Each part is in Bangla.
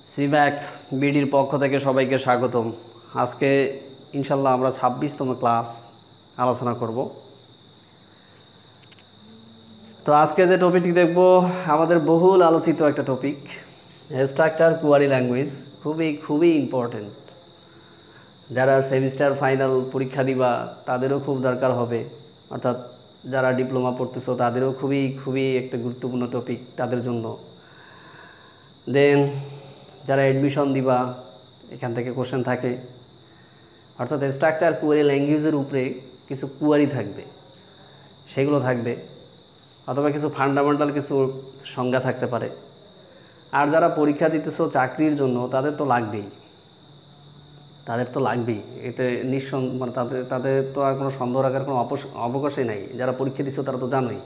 সিম্যাক্স বিডির পক্ষ থেকে সবাইকে স্বাগতম। আজকে ইনশাল্লাহ আমরা 26তম ক্লাস আলোচনা করব। তো আজকে যে টপিকটি দেখব আমাদের বহুল আলোচিত একটা টপিক, স্ট্রাকচার কোয়ারি ল্যাঙ্গুয়েজ। খুবই ইম্পর্টেন্ট। যারা সেমিস্টার ফাইনাল পরীক্ষা দিবা তাদেরও খুব দরকার হবে, অর্থাৎ যারা ডিপ্লোমা পড়তেছো তাদেরও খুবই একটা গুরুত্বপূর্ণ টপিক তাদের জন্য। দেন যারা অ্যাডমিশন দিবা এখান থেকে কোশ্চেন থাকে, অর্থাৎ স্ট্রাকচার কোয়ারি ল্যাঙ্গুয়েজের উপরে কিছু কোয়ারি থাকবে, সেগুলো থাকবে, অথবা কিছু ফান্ডামেন্টাল কিছু সংজ্ঞা থাকতে পারে। আর যারা পরীক্ষা দিতেছো চাকরির জন্য তাদের তো লাগবেই, এতে মানে তাদের তো আর কোনো সন্দেহ রাখার কোনো অবকাশই নাই। যারা পরীক্ষা দিচ্ছ তারা তো জানোই।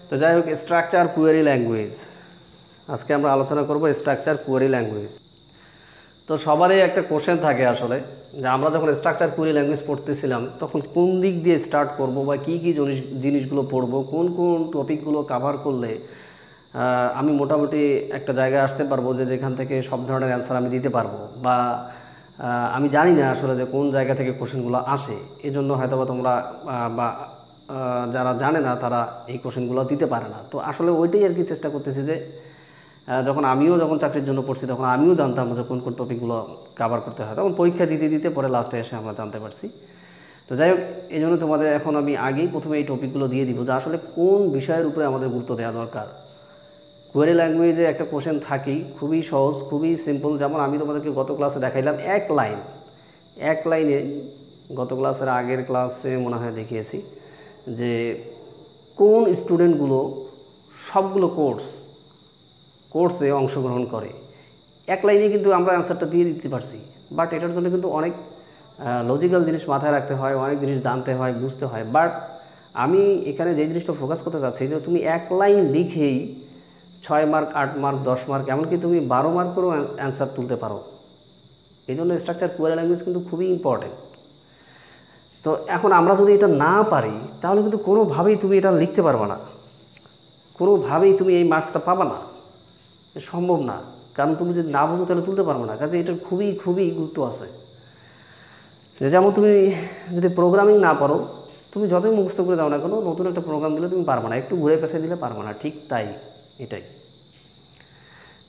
তো যাই হোক, স্ট্রাকচার কোয়ারি ল্যাঙ্গুয়েজ আজকে আমরা আলোচনা করব। স্ট্রাকচার কোয়ারি ল্যাঙ্গুয়েজ, তো সবারই একটা কোশ্চেন থাকে আসলে, যে আমরা যখন স্ট্রাকচার কোয়ারি ল্যাঙ্গুয়েজ পড়তেছিলাম তখন কোন দিক দিয়ে স্টার্ট করব বা কী জিনিসগুলো পড়ব, কোন টপিকগুলো কাভার করলে আমি মোটামুটি একটা জায়গায় আসতে পারবো যেখান থেকে সব ধরনের অ্যান্সার আমি দিতে পারবো, বা আমি জানি না আসলে যে কোন জায়গা থেকে কোশ্চেনগুলো আসে। এই জন্য হয়তো বা তোমরা বা যারা জানে না তারা এই কোশ্চেনগুলো দিতে পারে না। তো আসলে ওইটাই আর কি চেষ্টা করতেছি যে যখন চাকরির জন্য পড়ছি তখন আমিও জানতাম যে কোন টপিকগুলো কভার করতে হয়, তখন পরীক্ষা দিতে পরে লাস্টে এসে আমরা জানতে পারছি। তো যাই হোক, এই জন্য তোমাদের এখন আমি প্রথমে এই টপিকগুলো দিয়ে দিব যে আসলে কোন বিষয়ের উপরে আমাদের গুরুত্ব দেওয়া দরকার। কোয়ারি ল্যাঙ্গুয়েজে একটা কোশ্চেন থাকেই, খুবই সহজ, খুবই সিম্পল। যেমন আমি তোমাদেরকে গত ক্লাসে দেখাইলাম এক লাইনে গত ক্লাসের আগের ক্লাসে মনে হয় দেখিয়েছি যে কোন স্টুডেন্টগুলো সবগুলো কোর্সে অংশগ্রহণ করে। এক লাইনে কিন্তু আমরা অ্যান্সারটা দিয়ে দিতে পারছি, বাট এটার জন্য কিন্তু অনেক লজিক্যাল জিনিস মাথায় রাখতে হয়, অনেক জিনিস জানতে হয়, বুঝতে হয়। বাট আমি এখানে যে জিনিসটা ফোকাস করতে চাচ্ছি যে তুমি এক লাইন লিখেই 6 মার্ক, 8 মার্ক, 10 মার্ক, এমনকি তুমি 12 মার্কেরও অ্যান্সার তুলতে পারো। এই জন্য স্ট্রাকচার কোয়ারি ল্যাঙ্গুয়েজ কিন্তু খুবই ইম্পর্টেন্ট। তো এখন আমরা যদি এটা না পারি তাহলে কিন্তু কোনোভাবেই তুমি এটা লিখতে পারবে না, কোনোভাবেই তুমি এই মার্কসটা পাবা না, সম্ভব না। কারণ তুমি যদি না বুঝো তাহলে তুলতে পারবে না। কাজে এটার খুবই গুরুত্ব আছে। যেমন তুমি যদি প্রোগ্রামিং না পারো, তুমি যতই মুখস্থ করে যাও না কেন, নতুন একটা প্রোগ্রাম দিলে তুমি পারবে না, একটু ঘুরে পেঁচে দিলে পারবে না। ঠিক তাই, এটাই।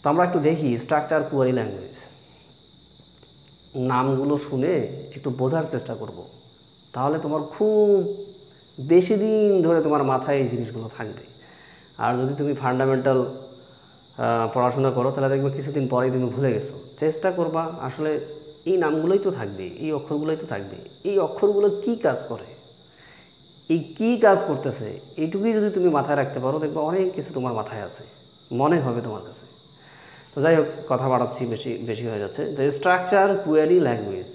তো আমরা একটু দেখি স্ট্রাকচার কোয়ারি ল্যাঙ্গুয়েজ। নামগুলো শুনে একটু বোঝার চেষ্টা করব, তাহলে তোমার খুব বেশি দিন ধরে তোমার মাথায় এই জিনিসগুলো থাকবে। আর যদি তুমি ফান্ডামেন্টাল পড়াশোনা করো তাহলে দেখবে কিছুদিন পরেই তুমি ভুলে গেছো। চেষ্টা করবা আসলে এই নামগুলোই তো থাকবে, এই অক্ষরগুলোই তো থাকবে, এই অক্ষরগুলো কি কাজ করে, এই কি কাজ করতেছে, এইটুকুই যদি তুমি মাথায় রাখতে পারো দেখবে অনেক কিছু তোমার মাথায় আছে, মনে হবে তোমার কাছে। তো যাই হোক, কথা বাড়াচ্ছি, বেশি হয়ে যাচ্ছে। যে স্ট্রাকচার কোয়ারি ল্যাঙ্গুয়েজ,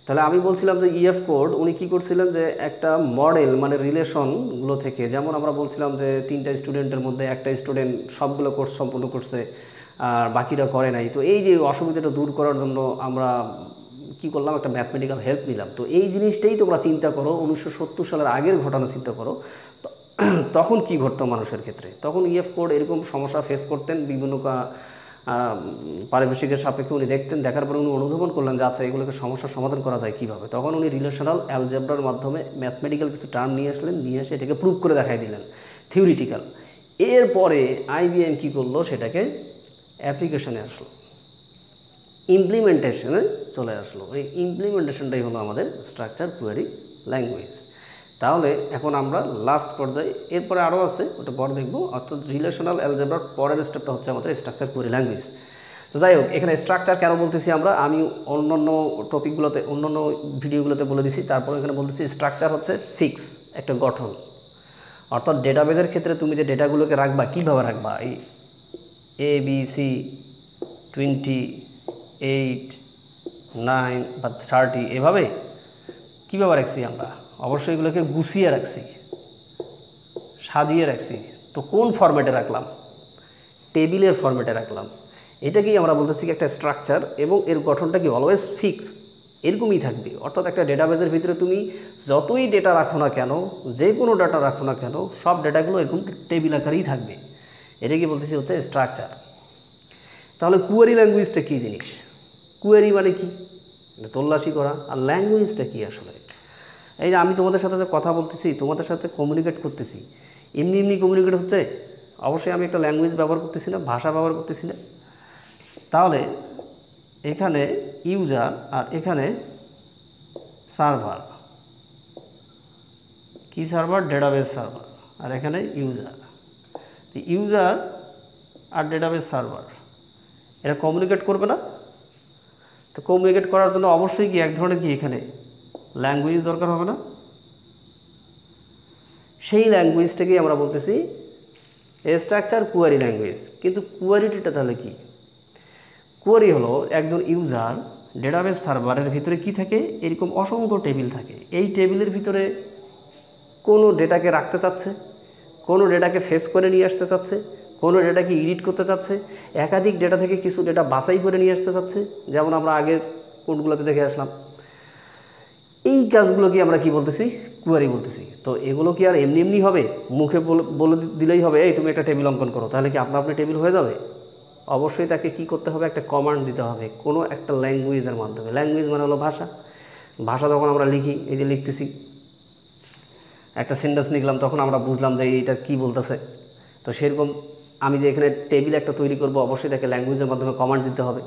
তাহলে আমি বলছিলাম যে ইএফ কোড উনি কী করছিলেন যে একটা মডেল, মানে রিলেশনগুলো থেকে, যেমন আমরা বলছিলাম যে 3টা স্টুডেন্টের মধ্যে একটা স্টুডেন্ট সবগুলো কোর্স সম্পূর্ণ করছে আর বাকিরা করে নাই। তো এই যে অসুবিধাটা দূর করার জন্য আমরা কি করলাম, একটা ম্যাথমেটিক্যাল হেল্প নিলাম। তো এই জিনিসটাই তোমরা চিন্তা করো, 1970 সালের আগের ঘটনা চিন্তা করো, তখন কি ঘটতো মানুষের ক্ষেত্রে। তখন ইএফ কোড এরকম সমস্যা ফেস করতেন, বিভিন্ন পারিপার্শ্বিকের সাপেক্ষে উনি দেখতেন, দেখার পরে উনি অনুধাবন করলেন যে আচ্ছা এগুলোকে সমস্যার সমাধান করা যায় কীভাবে। তখন উনি রিলেশনাল অ্যালজেব্রার মাধ্যমে ম্যাথমেটিক্যাল কিছু টার্ম নিয়ে এসে এটাকে প্রুভ করে দেখাই দিলেন, থিওরিটিক্যাল। এরপরে আইবিএম কী করলো, সেটাকে অ্যাপ্লিকেশনে আসলো, ইমপ্লিমেন্টেশনে চলে আসলো। এই ইমপ্লিমেন্টেশনটাই হলো আমাদের স্ট্রাকচার কোয়ারি ল্যাঙ্গুয়েজ। তাহলে এখন আমরা লাস্ট পর্যায়ে, এরপরে আরও আছে, ওটা পরে দেখবো। অর্থাৎ রিলেশনাল অ্যালজেব্রার পরের স্টেপটা হচ্ছে আমাদের স্ট্রাকচার কোয়ারি ল্যাঙ্গুয়েজ। তো যাই হোক, এখানে স্ট্রাকচার কেন বলতেছি আমি অন্যান্য টপিকগুলোতে, অন্যান্য ভিডিওগুলোতে বলে দিছি, তারপর এখানে বলতেছি স্ট্রাকচার হচ্ছে ফিক্স একটা গঠন। অর্থাৎ ডেটাবেজের ক্ষেত্রে তুমি যে ডেটাগুলোকে রাখবা, কীভাবে রাখবা, এই ABC 20, 8, 9 বা 30 এভাবে কীভাবে রাখছি আমরা, অবশ্যই এগুলোকে গুছিয়ে রাখছি, সাজিয়ে রাখছি। তো কোন ফরম্যাটে রাখলাম, টেবিলের ফরম্যাটে রাখলাম। এটাকেই আমরা বলতেছি একটা স্ট্রাকচার, এবং এর গঠনটা কি অলওয়েজ ফিক্স, এরকমই থাকবে। অর্থাৎ একটা ডেটাবেজের ভিতরে তুমি যতই ডেটা রাখো না কেন, যে কোনো ডাটা রাখো না কেন, সব ডেটাগুলো এরকম টেবিল আকারেই থাকবে। এটাকে বলতেছি হচ্ছে স্ট্রাকচার। তাহলে কুয়েরি ল্যাঙ্গুয়েজটা কী জিনিস? কুয়েরি মানে কি? তল্লাশি করা। আর ল্যাঙ্গুয়েজটা কী আসলে? এই যে আমি তোমাদের সাথে যে কথা বলতেছি, তোমাদের সাথে কমিউনিকেট করতেছি, এমনি এমনি কমিউনিকেট হচ্ছে? অবশ্যই আমি একটা ল্যাঙ্গুয়েজ ব্যবহার করতেছি না, ভাষা ব্যবহার করতেছি না। তাহলে এখানে ইউজার আর এখানে সার্ভার, কি সার্ভার? Database server. আর এখানে ইউজার। ইউজার আর ডেটাবেস সার্ভার এরা কমিউনিকেট করবে না? তো কমিউনিকেট করার জন্য অবশ্যই কি এক ধরনের কি এখানে ল্যাঙ্গুয়েজ দরকার হবে না? সেই ল্যাঙ্গুয়েজটাকেই আমরা বলতেছি স্ট্রাকচার কুয়েরি ল্যাঙ্গুয়েজ। কিন্তু কুয়েরিটা তাহলে কি? কুয়েরি হলো একজন ইউজার ডেটাবেস সার্ভারের ভিতরে কি থাকে, এরকম অসংখ্য টেবিল থাকে। এই টেবিলের ভিতরে কোনো ডেটাকে রাখতে চাচ্ছে, কোনো ডেটাকে ফেস করে নিয়ে আসতে চাচ্ছে, কোনো ডেটাকে এডিট করতে চাচ্ছে, একাধিক ডেটা থেকে কিছু ডেটা বাছাই করে নিয়ে আসতে চাচ্ছে, যেমন আমরা আগের কোডগুলোতে দেখে আসলাম। এই কাজগুলোকে আমরা কি বলতেছি? কুয়েরি বলতেছি। তো এগুলো কি আর এমনি এমনি হবে? মুখে বলে দিলেই হবে এই তুমি একটা টেবিল অঙ্কন করো, তাহলে কি আপনা আপনি টেবিল হয়ে যাবে? অবশ্যই তাকে কি করতে হবে? একটা কমান্ড দিতে হবে কোনো একটা ল্যাঙ্গুয়েজের মাধ্যমে। ল্যাঙ্গুয়েজ মানে হলো ভাষা। ভাষা যখন আমরা লিখি, এই যে লিখতেছি, একটা সেন্টেন্স লিখলাম, তখন আমরা বুঝলাম যে এইটা কি বলতেছে। তো সেরকম আমি যে এখানে টেবিল একটা তৈরি করব, অবশ্যই তাকে ল্যাঙ্গুয়েজের মাধ্যমে কমান্ড দিতে হবে।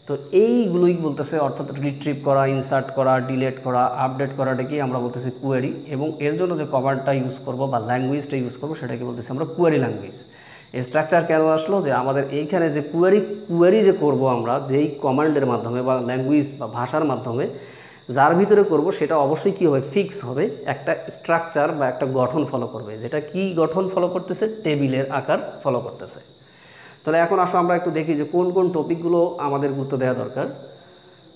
তো এইগুলোই বলতেছে, অর্থাৎ রিট্রিভ করা, ইনসার্ট করা, ডিলেট করা, আপডেট করাটাকেই আমরা বলতেছি কুয়েরি। এবং এর জন্য যে কমান্ডটা ইউজ করব বা ল্যাঙ্গুয়েজটা ইউজ করবো সেটাকে বলতেছি আমরা কুয়েরি ল্যাঙ্গুয়েজ। স্ট্রাকচার কেন আসলো? যে আমাদের এইখানে যে কুয়েরি যে করব আমরা, যেই কমান্ডের মাধ্যমে বা ল্যাঙ্গুয়েজ বা ভাষার মাধ্যমে যার ভিতরে করব, সেটা অবশ্যই কী হবে? ফিক্স হবে, একটা স্ট্রাকচার বা একটা গঠন ফলো করবে। যেটা কি গঠন ফলো করতেছে? টেবিলের আকার ফলো করতেছে। তাহলে এখন আসো আমরা একটু দেখি যে কোন কোন টপিকগুলো আমাদের গুরুত্ব দেওয়া দরকার।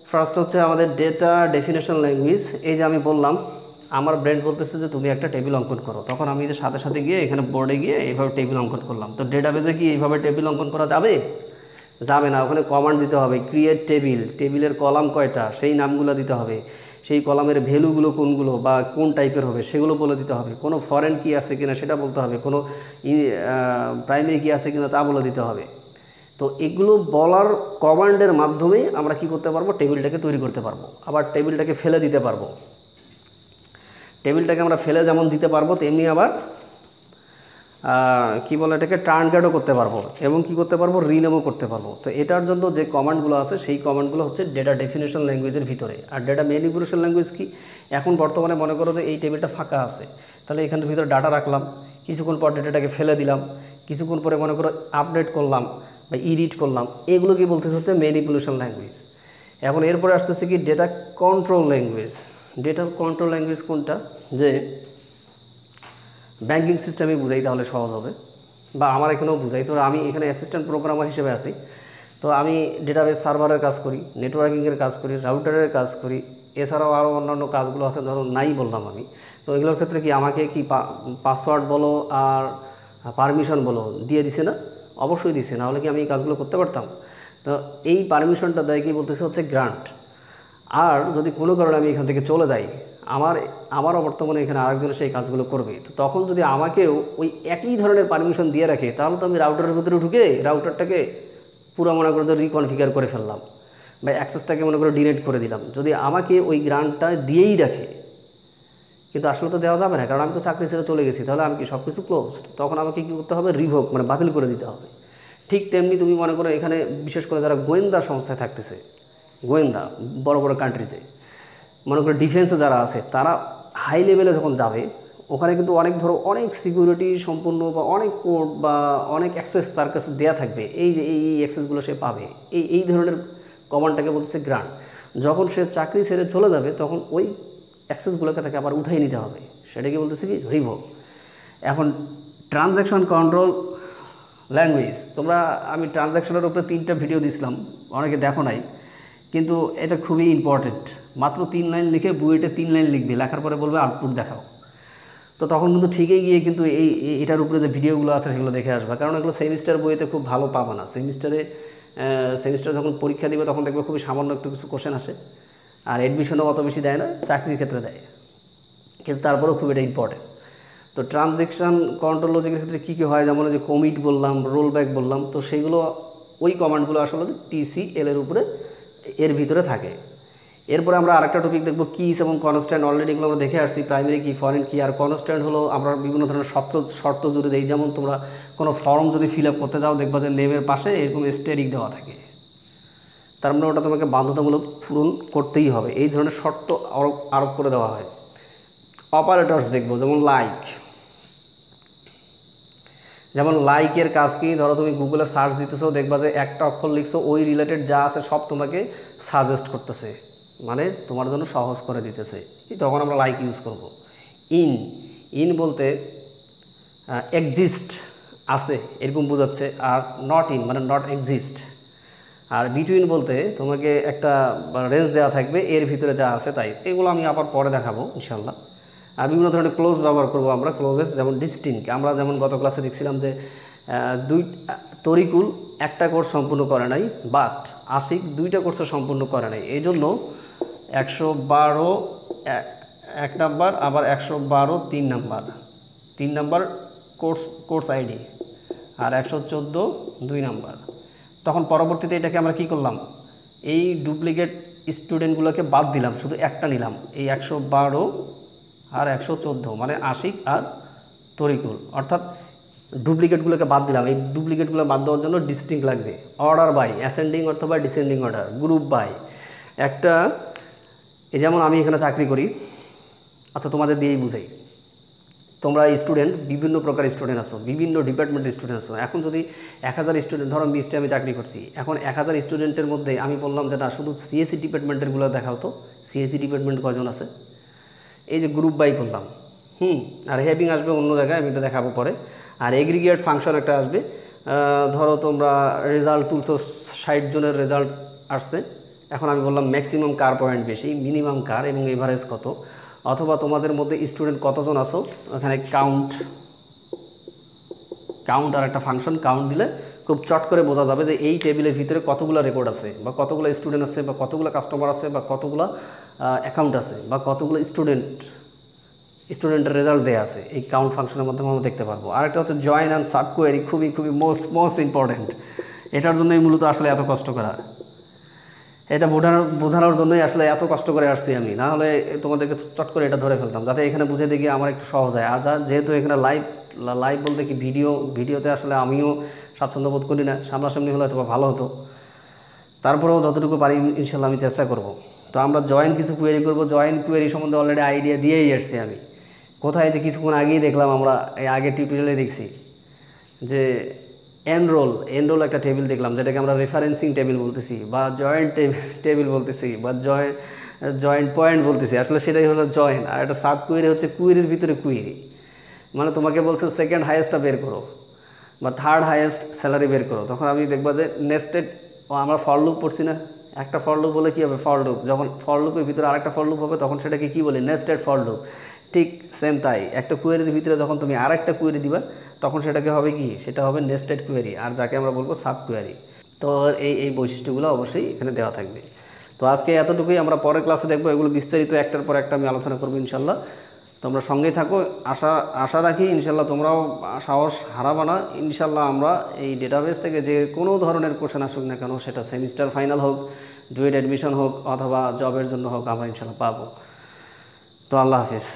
ফার্স্ট হচ্ছে আমাদের ডেটা ডেফিনেশন ল্যাঙ্গুয়েজ। এই যে আমি বললাম, আমার ব্রেন বলতেছে যে তুমি একটা টেবিল অঙ্কন করো, তখন আমি যে সাথে সাথে গিয়ে এখানে বোর্ডে গিয়ে এইভাবে টেবিল অঙ্কন করলাম। তো ডেটাবেজে কি এইভাবে টেবিল অঙ্কন করা যাবে? যাবে না। ওখানে কমান্ড দিতে হবে, ক্রিয়েট টেবিল, টেবিলের কলাম কয়টা সেই নামগুলো দিতে হবে, সেই কলামের ভ্যালুগুলো কোনগুলো বা কোন টাইপের হবে সেগুলো বলে দিতে হবে, কোনো ফরেন কি আছে কিনা সেটা বলতে হবে, কোনো প্রাইমারি কি আছে কিনা তা বলে দিতে হবে। তো এগুলো বলার কমান্ডের মাধ্যমেই আমরা কি করতে পারবো? টেবিলটাকে তৈরি করতে পারবো। আবার টেবিলটাকে ফেলে দিতে পারবো। টেবিলটাকে আমরা ফেলে যেমন দিতে পারবো, তেমনি আবার কি বলে এটাকে টার্নগেটও করতে পারবো এবং কি করতে পারবো? রিনেমও করতে পারবো। তো এটার জন্য যে কমান্ডগুলো আছে সেই কমান্ডগুলো হচ্ছে ডেটা ডেফিনেশন ল্যাঙ্গুয়েজের ভিতরে। আর ডেটা ম্যানিপুলেশন ল্যাঙ্গুয়েজ কি? এখন বর্তমানে মনে করো যে এই টেবিলটা ফাঁকা আছে, তাহলে এখানের ভিতরে ডাটা রাখলাম, কিছুক্ষণ পর ডেটাটাকে ফেলে দিলাম, কিছুক্ষণ পরে মনে করো আপডেট করলাম বা এডিট করলাম, এগুলো কি বলতেছে? হচ্ছে ম্যানিপুলেশন ল্যাঙ্গুয়েজ। এখন এরপরে আসতেছে কি? Data control language. Data control language কোনটা? যে ব্যাঙ্কিং সিস্টেমে বুঝাই তাহলে সহজ হবে, বা আমার এখানেও বুঝাই। তো আমি এখানে অ্যাসিস্ট্যান্ট প্রোগ্রামার হিসেবে আছি। তো আমি ডেটাবেস সার্ভারের কাজ করি, নেটওয়ার্কিংয়ের কাজ করি, রাউটারের কাজ করি, এছাড়াও আরও অন্যান্য কাজগুলো আছে, ধরো নাই বললাম আমি। তো এগুলোর ক্ষেত্রে কি আমাকে কি পাসওয়ার্ড বলো আর পারমিশন বলো দিয়ে দিছে না? অবশ্যই দিছে, না হলে কি আমি এই কাজগুলো করতে পারতাম? তো এই পারমিশনটা দেয় কি বলতেছে? হচ্ছে গ্রান্ট। আর যদি কোনো কারণে আমি এখান থেকে চলে যাই, আমারও বর্তমানে এখানে আরেকজনের সেই কাজগুলো করবে, তো তখন যদি আমাকেও ওই একই ধরনের পারমিশন দিয়ে রাখে, তাহলে তো আমি রাউটারের ভিতরে ঢুকে রাউটারটাকে পুরো মনে করে রিকনফিগার করে ফেললাম বা অ্যাক্সেসটাকে মনে করে ডিলেট করে দিলাম, যদি আমাকে ওই গ্রান্টটা দিয়েই রাখে। কিন্তু আসলে তো দেওয়া যাবে না, কারণ আমি তো চাকরি ছেড়ে চলে গেছি, তাহলে আমি কি সব কিছু ক্লোজড? তখন আমাকে কী করতে হবে? রিভোক, মানে বাতিল করে দিতে হবে। ঠিক তেমনি তুমি মনে করো এখানে বিশেষ করে যারা গোয়েন্দা সংস্থায় থাকতেছে, গোয়েন্দা বড় বড় কান্ট্রিতে, মনে করো ডিফেন্সে যারা আছে, তারা হাই লেভেলে যখন যাবে, ওখানে কিন্তু অনেক সিকিউরিটি সম্পূর্ণ বা অনেক কোড বা অনেক অ্যাক্সেস তার কাছে দেওয়া থাকবে। এই যে এই অ্যাক্সেসগুলো সে পাবে, এই ধরনের কমান্ডটাকে বলতেছে গ্রান্ট। যখন সে চাকরি ছেড়ে চলে যাবে, তখন ওই অ্যাক্সেসগুলোকে তাকে আবার উঠাই নিতে হবে, সেটাকে বলতেছে কি? রিভোক। এখন ট্রানজ্যাকশন কন্ট্রোল ল্যাঙ্গুয়েজ, আমি ট্রানজ্যাকশনের উপরে 3টা ভিডিও দিয়েছিলাম, অনেকে দেখো নাই, কিন্তু এটা খুবই ইম্পর্টেন্ট। মাত্র 3 লাইন লিখে বুয়েটে 3 লাইন লিখবে, লেখার পরে বলবে আউটপুট দেখাও। তো তখন কিন্তু ঠিকই গিয়ে কিন্তু এটার উপরে যে ভিডিওগুলো আছে সেগুলো দেখে আসবে, কারণ এগুলো সেমিস্টার বইতে খুব ভালো পাবা না। সেমিস্টারে যখন পরীক্ষা দিবে তখন দেখবে খুবই সামান্য একটু কিছু কোশ্চেন আসে, আর অ্যাডমিশনও অত বেশি দেয় না, চাকরির ক্ষেত্রে দেয়, কিন্তু তারপরেও খুব এটা ইম্পর্টেন্ট। তো ট্রানজ্যাকশন কন্ট্রোল লজিকের ক্ষেত্রে কী কী হয়, যেমন যে কমিট বললাম, রোল ব্যাক বললাম, তো সেগুলো ওই কমান্ডগুলো আসলে TCL এর উপরে এর ভিতরে থাকে। এরপরে আমরা আরেকটা টপিক দেখব কিস এবং কনস্ট্যান্ট। অলরেডি এগুলো আমরা দেখে আসছি, প্রাইমারি কি, ফরেন কি। আর কনস্ট্যান্ট হলো আমরা বিভিন্ন ধরনের শর্ত জুড়ে দিই। যেমন তোমরা কোনো ফর্ম যদি ফিল আপ করতে যাও দেখবা যে নেমের পাশে এরকম স্টেরিক দেওয়া থাকে, তার মানে ওটা তোমাকে বাধ্যতামূলক পূরণ করতেই হবে, এই ধরনের শর্ত আরোপ করে দেওয়া হয়। অপারেটরস দেখব, যেমন লাইক। যেমন লাইকের কাজ কি, ধরো তুমি গুগলে সার্চ দিতেছো, দেখবা যে একটা অক্ষর লিখছো, ওই রিলেটেড যা আছে সব তোমাকে সাজেস্ট করতেছে, মানে তোমার জন্য সহজ করে দিতেছে, তখন আমরা লাইক ইউজ করব। ইন বলতে এক্সিস্ট, আছে এরকম বোঝাচ্ছে। আর নট ইন মানে নট এক্সিস্ট। আর বিটুইন বলতে তোমাকে একটা রেঞ্জ দেওয়া থাকবে, এর ভিতরে যা আছে তাই। এগুলো আমি আবার পরে দেখাবো ইনশাল্লাহ। আর বিভিন্ন ধরনের ক্লোজ ব্যবহার করব আমরা, ক্লোজেস। যেমন ডিস্টিংক্ট, আমরা যেমন গত ক্লাসে দেখছিলাম যে তরিকুল একটা কোর্স সম্পূর্ণ করে নাই, বাট আশিক 2টা কোর্স সম্পূর্ণ করে নাই, এই জন্য 112 1 নাম্বার, আবার 112 3 নাম্বার, 3 নাম্বার কোর্স আইডি, আর 114 2 নাম্বার। তখন পরবর্তীতে এটাকে আমরা কি করলাম, এই ডুপ্লিকেট স্টুডেন্টগুলোকে বাদ দিলাম, শুধু একটা নিলাম, এই 112 আর 114, মানে আশিক আর তরিকুল, অর্থাৎ ডুপ্লিকেটগুলোকে বাদ দিলাম। এই ডুপ্লিকেটগুলো বাদ দেওয়ার জন্য ডিস্টিংক্ট লাগবে। অর্ডার বাই, অ্যাসেন্ডিং অথবা ডিসেন্ডিং অর্ডার। গ্রুপ বাই, একটা এই যেমন আমি এখানে চাকরি করি, আচ্ছা তোমাদের দিয়েই বুঝাই। তোমরা স্টুডেন্ট, বিভিন্ন প্রকার স্টুডেন্ট আছো, বিভিন্ন ডিপার্টমেন্টের স্টুডেন্ট আছো। এখন যদি 1000 স্টুডেন্ট, ধরো মিস্টে আমি চাকরি করছি, এখন 1000 স্টুডেন্টের মধ্যে আমি বললাম যে না, শুধু সিএসসি ডিপার্টমেন্টেরগুলো দেখাও তো, সিএসসি ডিপার্টমেন্ট কজন আছে, এই যে গ্রুপ বাই করলাম। আর হ্যাভিং আসবে অন্য জায়গায়, আমি এটা দেখাবো পরে। আর এগ্রিগেট ফাংশন একটা আসবে, ধরো তোমরা রেজাল্ট তুলছো, 60 জনের রেজাল্ট আসছে, এখন আমি বললাম ম্যাক্সিমাম কার পয়েন্ট বেশি, মিনিমাম কার, এবং এভারেজ কত, অথবা তোমাদের মধ্যে স্টুডেন্ট কতজন আছো, ওখানে কাউন্ট আর একটা ফাংশন কাউন্ট দিলে খুব চট করে বোঝা যাবে যে এই টেবিলের ভিতরে কতগুলো রেকর্ড আছে, বা কতগুলো স্টুডেন্ট আছে, বা কতগুলো কাস্টমার আছে, বা কতগুলো অ্যাকাউন্ট আছে, বা কতগুলো স্টুডেন্টের রেজাল্ট দেওয়া আছে। এই কাউন্ট ফাংশনের মাধ্যমে আমরা দেখতে পারবো। আরেকটা হচ্ছে জয়েন অ্যান্ড সাব কোয়েরি, খুবই মোস্ট ইম্পর্টেন্ট। এটার জন্যই মূলত আসলে এত কষ্ট করা, এটা বোঝানোর জন্যই আসলে এত কষ্ট করে আসছি আমি, না হলে তোমাদেরকে চট করে এটা ধরে ফেলতাম, যাতে এখানে বুঝে দেখি আমার একটু সহজ হয়। আর যেহেতু এখানে লাইভ বলতে কি ভিডিওতে আসলে আমিও স্বাচ্ছন্দ্য বোধ করি না, সামনাসামনি হলে হয়তো ভালো হতো, তারপরেও যতটুকু পারি ইনশাল্লাহ আমি চেষ্টা করব। তো আমরা জয়েন কিছু কোয়েরি করব। জয়েন কোয়েরি সম্বন্ধে অলরেডি আইডিয়া দিয়েই আসছি আমি, কোথায় যে কিছুক্ষণ আগেই দেখলাম, আমরা এই আগের টিউটোরিয়ালে দেখছি যে এনরোল একটা টেবিল দেখলাম, যেটাকে আমরা রেফারেন্সিং টেবিল বলতেছি, বা জয়েন্ট টেবিল বলতেছি, বা জয়েন্ট পয়েন্ট বলতেছি, আসলে সেটাই হলো জয়েন। আর একটা সাব কোয়েরি হচ্ছে কুয়েরির ভিতরে কুয়েরি, মানে তোমাকে বলছে সেকেন্ড হাইয়েস্টটা বের করো, বা থার্ড হাইয়েস্ট স্যালারি বের করো। তখন আমি দেখবা যে নেস্টেড, আমরা ফর লুপ পড়ছি না, একটা ফর লুপ বলে কী হবে, ফর লুপ। যখন ফর লুপের ভিতরে আরেকটা ফর লুপ হবে, তখন সেটাকে কী বলে, নেস্টেড ফর লুপ। ঠিক সেম তাই, একটা কোয়েরির ভিতরে যখন তুমি আরেকটা কোয়েরি দিবা, তখন সেটাকে হবে কি, সেটা হবে নেস্টেড কোয়েরি, আর যাকে আমরা বলবো সাব কোয়েরি। তো এই বৈশিষ্ট্যগুলো অবশ্যই এখানে দেওয়া থাকবে। তো আজকে এতটুকুই, আমরা পরের ক্লাসে দেখবো এগুলো বিস্তারিত, একটার পর একটা আমি আলোচনা করবো ইনশাল্লাহ। তোমরা সঙ্গেই থাকো, আশা রাখি ইনশাল্লাহ তোমরাও সাহস হারাবা না। ইনশাল্লাহ আমরা এই ডেটাবেস থেকে যে কোনো ধরনের কোশ্চেন আসুক না কেন, সেটা সেমিস্টার ফাইনাল হোক, ডুয়েট অ্যাডমিশন হোক, অথবা জবের জন্য হোক, আমরা ইনশাল্লাহ পাবো। তো আল্লাহ হাফিজ।